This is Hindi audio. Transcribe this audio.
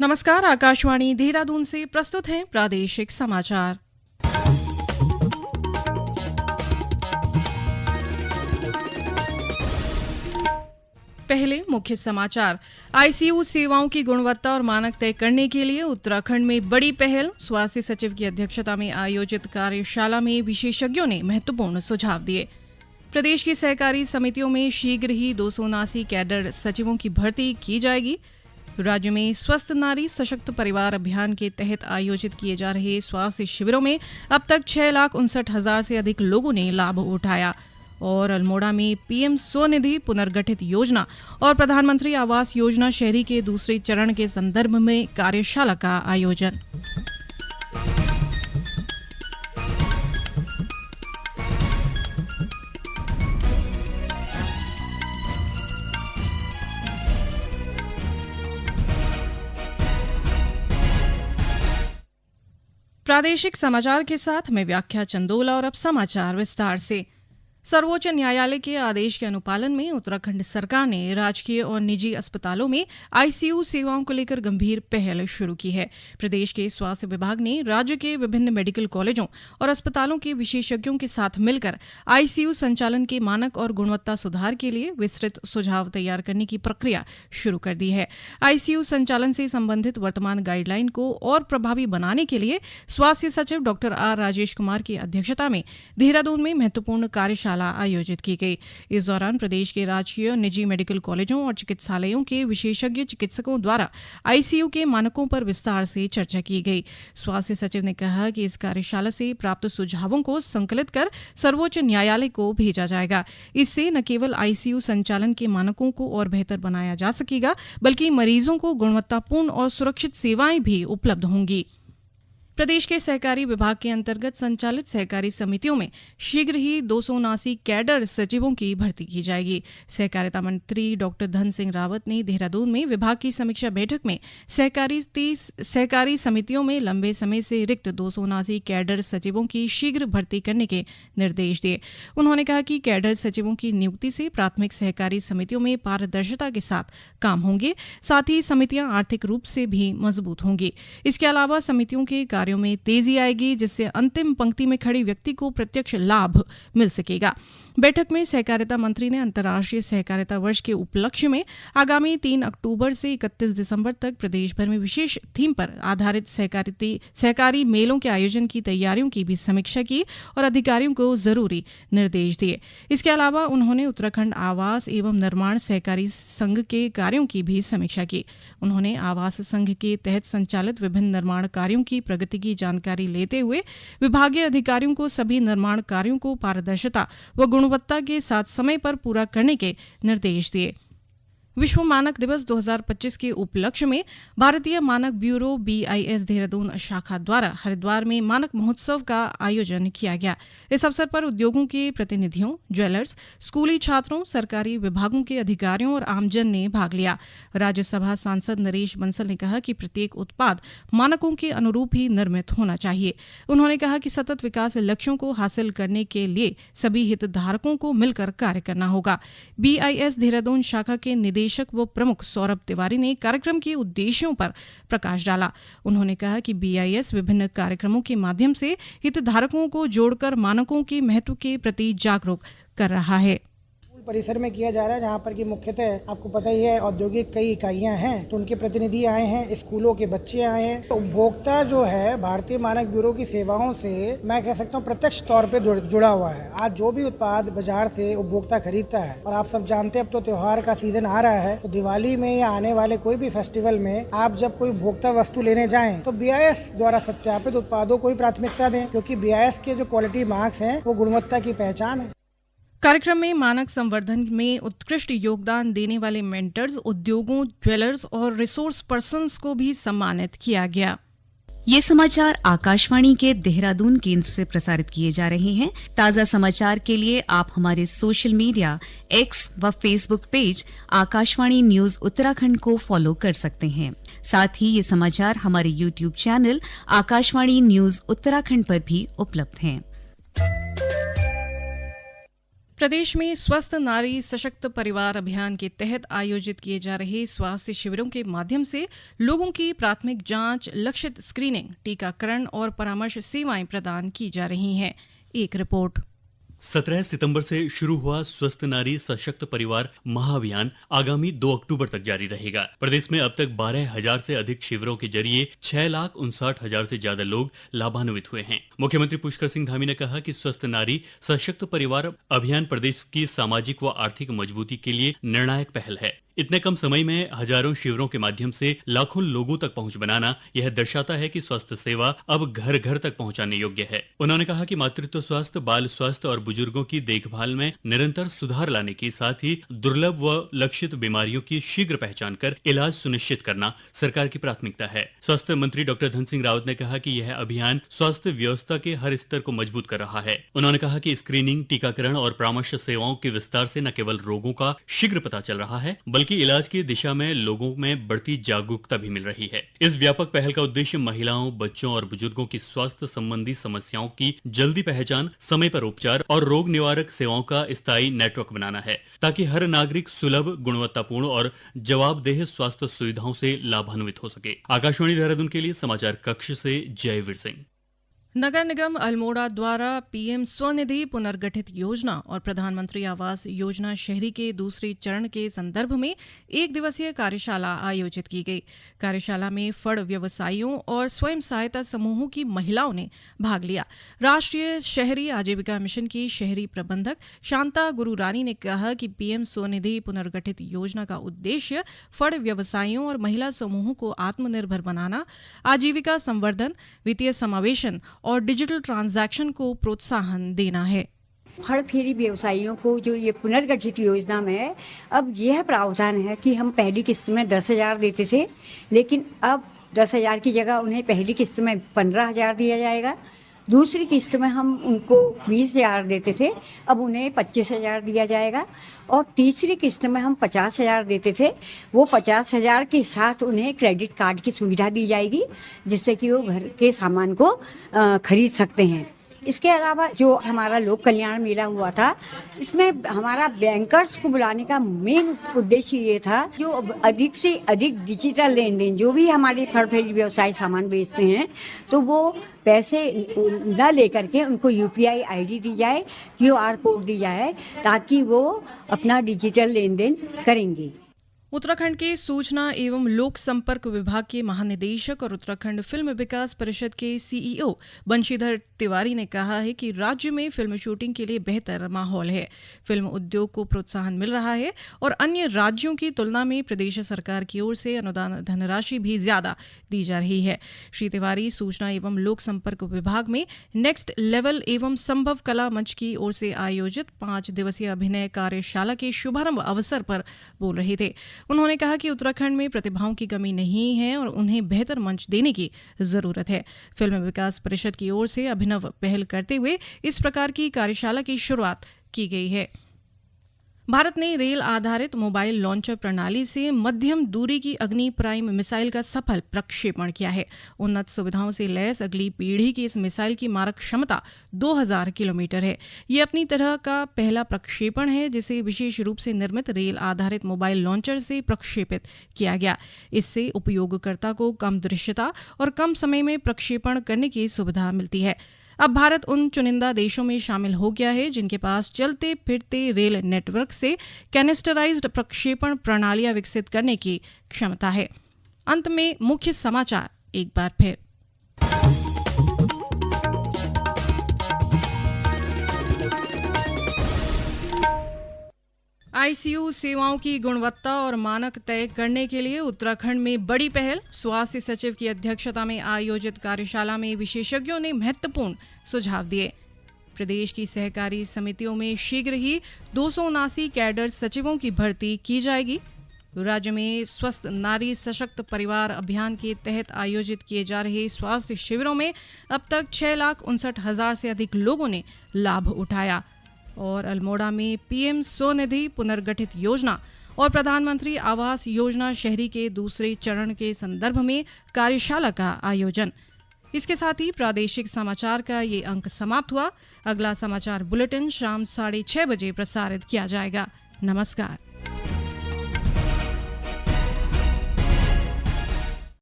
नमस्कार, आकाशवाणी देहरादून से प्रस्तुत हैं प्रादेशिक समाचार। पहले मुख्य समाचार। आईसीयू सेवाओं की गुणवत्ता और मानक तय करने के लिए उत्तराखंड में बड़ी पहल। स्वास्थ्य सचिव की अध्यक्षता में आयोजित कार्यशाला में विशेषज्ञों ने महत्वपूर्ण सुझाव दिए। प्रदेश की सहकारी समितियों में शीघ्र ही 279 कैडर सचिवों की भर्ती की जाएगी। राज्य में स्वस्थ नारी सशक्त परिवार अभियान के तहत आयोजित किए जा रहे स्वास्थ्य शिविरों में अब तक 6,59,000 से अधिक लोगों ने लाभ उठाया। और अल्मोड़ा में पीएम स्वनिधि पुनर्गठित योजना और प्रधानमंत्री आवास योजना शहरी के दूसरे चरण के संदर्भ में कार्यशाला का आयोजन। प्रादेशिक समाचार के साथ मैं व्याख्या चंदोला और अब समाचार विस्तार से। सर्वोच्च न्यायालय के आदेश के अनुपालन में उत्तराखंड सरकार ने राजकीय और निजी अस्पतालों में आईसीयू सेवाओं को लेकर गंभीर पहल शुरू की है। प्रदेश के स्वास्थ्य विभाग ने राज्य के विभिन्न मेडिकल कॉलेजों और अस्पतालों के विशेषज्ञों के साथ मिलकर आईसीयू संचालन के मानक और गुणवत्ता सुधार के लिए विस्तृत सुझाव तैयार करने की प्रक्रिया शुरू कर दी है। आईसीयू संचालन से संबंधित वर्तमान गाइडलाइन को और प्रभावी बनाने के लिए स्वास्थ्य सचिव डॉ आर राजेश कुमार की अध्यक्षता में देहरादून में महत्वपूर्ण कार्यशाला आयोजित की गई। इस दौरान प्रदेश के राजकीय निजी मेडिकल कॉलेजों और चिकित्सालयों के विशेषज्ञ चिकित्सकों द्वारा आईसीयू के मानकों पर विस्तार से चर्चा की गई। स्वास्थ्य सचिव ने कहा कि इस कार्यशाला से प्राप्त सुझावों को संकलित कर सर्वोच्च न्यायालय को भेजा जाएगा। इससे न केवल आईसीयू संचालन के मानकों को और बेहतर बनाया जा सकेगा, बल्कि मरीजों को गुणवत्तापूर्ण और सुरक्षित सेवाएं भी उपलब्ध होंगी। प्रदेश के सहकारी विभाग के अंतर्गत संचालित सहकारी समितियों में शीघ्र ही 279 कैडर सचिवों की भर्ती की जाएगी। सहकारिता मंत्री डॉ धन सिंह रावत ने देहरादून में विभाग की समीक्षा बैठक में सहकारी समितियों में लंबे समय से रिक्त 279 कैडर सचिवों की शीघ्र भर्ती करने के निर्देश दिए। उन्होंने कहा कि कैडर सचिवों की नियुक्ति से प्राथमिक सहकारी समितियों में पारदर्शिता के साथ काम होंगे, साथ ही समितियां आर्थिक रूप से भी मजबूत होंगी। इसके अलावा समितियों के कार्यों में तेजी आएगी, जिससे अंतिम पंक्ति में खड़े व्यक्ति को प्रत्यक्ष लाभ मिल सकेगा। बैठक में सहकारिता मंत्री ने अंतर्राष्ट्रीय सहकारिता वर्ष के उपलक्ष्य में आगामी 3 अक्टूबर से 31 दिसंबर तक प्रदेश भर में विशेष थीम पर आधारित सहकारी मेलों के आयोजन की तैयारियों की भी समीक्षा की और अधिकारियों को जरूरी निर्देश दिए। इसके अलावा उन्होंने उत्तराखंड आवास एवं निर्माण सहकारी संघ के कार्यों की भी समीक्षा की। उन्होंने आवास संघ के तहत संचालित विभिन्न निर्माण कार्यों की प्रगति की जानकारी लेते हुए विभागीय अधिकारियों को सभी निर्माण कार्यों को पारदर्शिता व गुणवत्ता के साथ समय पर पूरा करने के निर्देश दिए। विश्व मानक दिवस 2025 के उपलक्ष्य में भारतीय मानक ब्यूरो BIS देहरादून शाखा द्वारा हरिद्वार में मानक महोत्सव का आयोजन किया गया। इस अवसर पर उद्योगों के प्रतिनिधियों, ज्वेलर्स, स्कूली छात्रों, सरकारी विभागों के अधिकारियों और आमजन ने भाग लिया। राज्यसभा सांसद नरेश बंसल ने कहा कि प्रत्येक उत्पाद मानकों के अनुरूप ही निर्मित होना चाहिए। उन्होंने कहा कि सतत विकास लक्ष्यों को हासिल करने के लिए सभी हितधारकों को मिलकर कार्य करना होगा। BIS देहरादून शाखा के निदेशक व प्रमुख सौरभ तिवारी ने कार्यक्रम के उद्देश्यों पर प्रकाश डाला। उन्होंने कहा कि BIS विभिन्न कार्यक्रमों के माध्यम से हितधारकों को जोड़कर मानकों के महत्व के प्रति जागरूक कर रहा है। परिसर में किया जा रहा है, जहाँ पर कि मुख्यतः आपको पता ही है औद्योगिक कई इकाइयां हैं, तो उनके प्रतिनिधि आए हैं, स्कूलों के बच्चे आए हैं। तो उपभोक्ता जो है भारतीय मानक ब्यूरो की सेवाओं से मैं कह सकता हूँ प्रत्यक्ष तौर पे जुड़ा हुआ है। आज जो भी उत्पाद बाजार से उपभोक्ता खरीदता है, और आप सब जानते हैं अब तो त्योहार का सीजन आ रहा है, तो दिवाली में या आने वाले कोई भी फेस्टिवल में आप जब कोई उपभोक्ता वस्तु लेने जाएं तो BIS द्वारा सत्यापित उत्पादों को ही प्राथमिकता दें, क्योंकि BIS के जो क्वालिटी मार्क्स हैं वो गुणवत्ता की पहचान है। कार्यक्रम में मानक संवर्धन में उत्कृष्ट योगदान देने वाले मेंटर्स, उद्योगों, ज्वेलर्स और रिसोर्स पर्सन्स को भी सम्मानित किया गया। ये समाचार आकाशवाणी के देहरादून केंद्र से प्रसारित किए जा रहे हैं। ताज़ा समाचार के लिए आप हमारे सोशल मीडिया X व Facebook page Akashvani news Uttarakhand को फॉलो कर सकते हैं। साथ ही ये समाचार हमारे YouTube channel Akashvani news Uttarakhand पर भी उपलब्ध हैं। प्रदेश में स्वस्थ नारी सशक्त परिवार अभियान के तहत आयोजित किए जा रहे स्वास्थ्य शिविरों के माध्यम से लोगों की प्राथमिक जांच, लक्षित स्क्रीनिंग, टीकाकरण और परामर्श सेवाएं प्रदान की जा रही हैं। एक रिपोर्ट। 17 सितंबर से शुरू हुआ स्वस्थ नारी सशक्त परिवार महाअभियान आगामी 2 अक्टूबर तक जारी रहेगा। प्रदेश में अब तक 12,000 से अधिक शिविरों के जरिए 6,59,000 से ज्यादा लोग लाभान्वित हुए हैं। मुख्यमंत्री पुष्कर सिंह धामी ने कहा कि स्वस्थ नारी सशक्त परिवार अभियान प्रदेश की सामाजिक व आर्थिक मजबूती के लिए निर्णायक पहल है। इतने कम समय में हजारों शिविरों के माध्यम से लाखों लोगों तक पहुंच बनाना यह दर्शाता है कि स्वास्थ्य सेवा अब घर घर तक पहुंचाने योग्य है। उन्होंने कहा कि मातृत्व स्वास्थ्य, बाल स्वास्थ्य और बुजुर्गों की देखभाल में निरंतर सुधार लाने के साथ ही दुर्लभ व लक्षित बीमारियों की शीघ्र पहचान कर इलाज सुनिश्चित करना सरकार की प्राथमिकता है। स्वास्थ्य मंत्री डॉक्टर धन सिंह रावत ने कहा कि यह अभियान स्वास्थ्य व्यवस्था के हर स्तर को मजबूत कर रहा है। उन्होंने कहा कि स्क्रीनिंग, टीकाकरण और परामर्श सेवाओं के विस्तार से न केवल रोगों का शीघ्र पता चल रहा है बल्कि इलाज की दिशा में लोगों में बढ़ती जागरूकता भी मिल रही है। इस व्यापक पहल का उद्देश्य महिलाओं, बच्चों और बुजुर्गों की स्वास्थ्य संबंधी समस्याओं की जल्दी पहचान, समय पर उपचार और रोग निवारक सेवाओं का स्थायी नेटवर्क बनाना है, ताकि हर नागरिक सुलभ, गुणवत्तापूर्ण और जवाबदेह स्वास्थ्य सुविधाओं से लाभान्वित हो सके। आकाशवाणी देहरादून के लिए समाचार कक्ष से जयवीर सिंह। नगर निगम अल्मोड़ा द्वारा पीएम स्वनिधि पुनर्गठित योजना और प्रधानमंत्री आवास योजना शहरी के दूसरे चरण के संदर्भ में एक दिवसीय कार्यशाला आयोजित की गई। कार्यशाला में फड़ व्यवसायियों और स्वयं सहायता समूहों की महिलाओं ने भाग लिया। राष्ट्रीय शहरी आजीविका मिशन की शहरी प्रबंधक शांता गुरुरानी ने कहा कि पीएम स्वनिधि पुनर्गठित योजना का उद्देश्य फड़ व्यवसायियों और महिला समूहों को आत्मनिर्भर बनाना, आजीविका संवर्धन, वित्तीय समावेशन और डिजिटल ट्रांजैक्शन को प्रोत्साहन देना है। फड़ फेरी व्यवसायियों को जो ये पुनर्गठित योजना में अब यह प्रावधान है कि हम पहली किस्त में 10,000 देते थे, लेकिन अब 10,000 की जगह उन्हें पहली किस्त में 15,000 दिया जाएगा। दूसरी किस्त में हम उनको 20,000 देते थे, अब उन्हें 25,000 दिया जाएगा। और तीसरी किस्त में हम 50,000 देते थे, वो 50,000 के साथ उन्हें क्रेडिट कार्ड की सुविधा दी जाएगी, जिससे कि वो घर के सामान को खरीद सकते हैं। इसके अलावा जो हमारा लोक कल्याण मेला हुआ था, इसमें हमारा बैंकर्स को बुलाने का मेन उद्देश्य ये था, जो अधिक से अधिक डिजिटल लेन देन, जो भी हमारे फड़ फेरी व्यवसाय सामान बेचते हैं, तो वो पैसे न लेकर के उनको UPI ID दी जाए, QR कोड दी जाए, ताकि वो अपना डिजिटल लेन देन करेंगे। उत्तराखंड के सूचना एवं लोक संपर्क विभाग के महानिदेशक और उत्तराखंड फिल्म विकास परिषद के CEO बंशीधर तिवारी ने कहा है कि राज्य में फिल्म शूटिंग के लिए बेहतर माहौल है। फिल्म उद्योग को प्रोत्साहन मिल रहा है और अन्य राज्यों की तुलना में प्रदेश सरकार की ओर से अनुदान धनराशि भी ज्यादा दी जा रही है। श्री तिवारी सूचना एवं लोक संपर्क विभाग में नेक्स्ट लेवल एवं संभव कला मंच की ओर से आयोजित 5 दिवसीय अभिनय कार्यशाला के शुभारंभ अवसर पर बोल रहे थे। उन्होंने कहा कि उत्तराखंड में प्रतिभाओं की कमी नहीं है और उन्हें बेहतर मंच देने की जरूरत है। फिल्म विकास परिषद की ओर से अभिनव पहल करते हुए इस प्रकार की कार्यशाला की शुरुआत की गई है। भारत ने रेल आधारित मोबाइल लॉन्चर प्रणाली से मध्यम दूरी की अग्नि प्राइम मिसाइल का सफल प्रक्षेपण किया है। उन्नत सुविधाओं से लैस अगली पीढ़ी की इस मिसाइल की मारक क्षमता 2000 किलोमीटर है। ये अपनी तरह का पहला प्रक्षेपण है जिसे विशेष रूप से निर्मित रेल आधारित मोबाइल लॉन्चर से प्रक्षेपित किया गया। इससे उपयोगकर्ता को कम दृश्यता और कम समय में प्रक्षेपण करने की सुविधा मिलती है। अब भारत उन चुनिंदा देशों में शामिल हो गया है जिनके पास चलते फिरते रेल नेटवर्क से कैनिस्टराइज्ड प्रक्षेपण प्रणालियां विकसित करने की क्षमता है। अंत में मुख्य समाचार एक बार फिर। ICU सेवाओं की गुणवत्ता और मानक तय करने के लिए उत्तराखंड में बड़ी पहल। स्वास्थ्य सचिव की अध्यक्षता में आयोजित कार्यशाला में विशेषज्ञों ने महत्वपूर्ण सुझाव दिए। प्रदेश की सहकारी समितियों में शीघ्र ही 279 कैडर सचिवों की भर्ती की जाएगी। राज्य में स्वस्थ नारी सशक्त परिवार अभियान के तहत आयोजित किए जा रहे स्वास्थ्य शिविरों में अब तक 6,59,000 से अधिक लोगों ने लाभ उठाया। और अल्मोड़ा में पीएम स्वनिधि पुनर्गठित योजना और प्रधानमंत्री आवास योजना शहरी के दूसरे चरण के संदर्भ में कार्यशाला का आयोजन। इसके साथ ही प्रादेशिक समाचार का ये अंक समाप्त हुआ। अगला समाचार बुलेटिन शाम 6:30 बजे प्रसारित किया जाएगा। नमस्कार।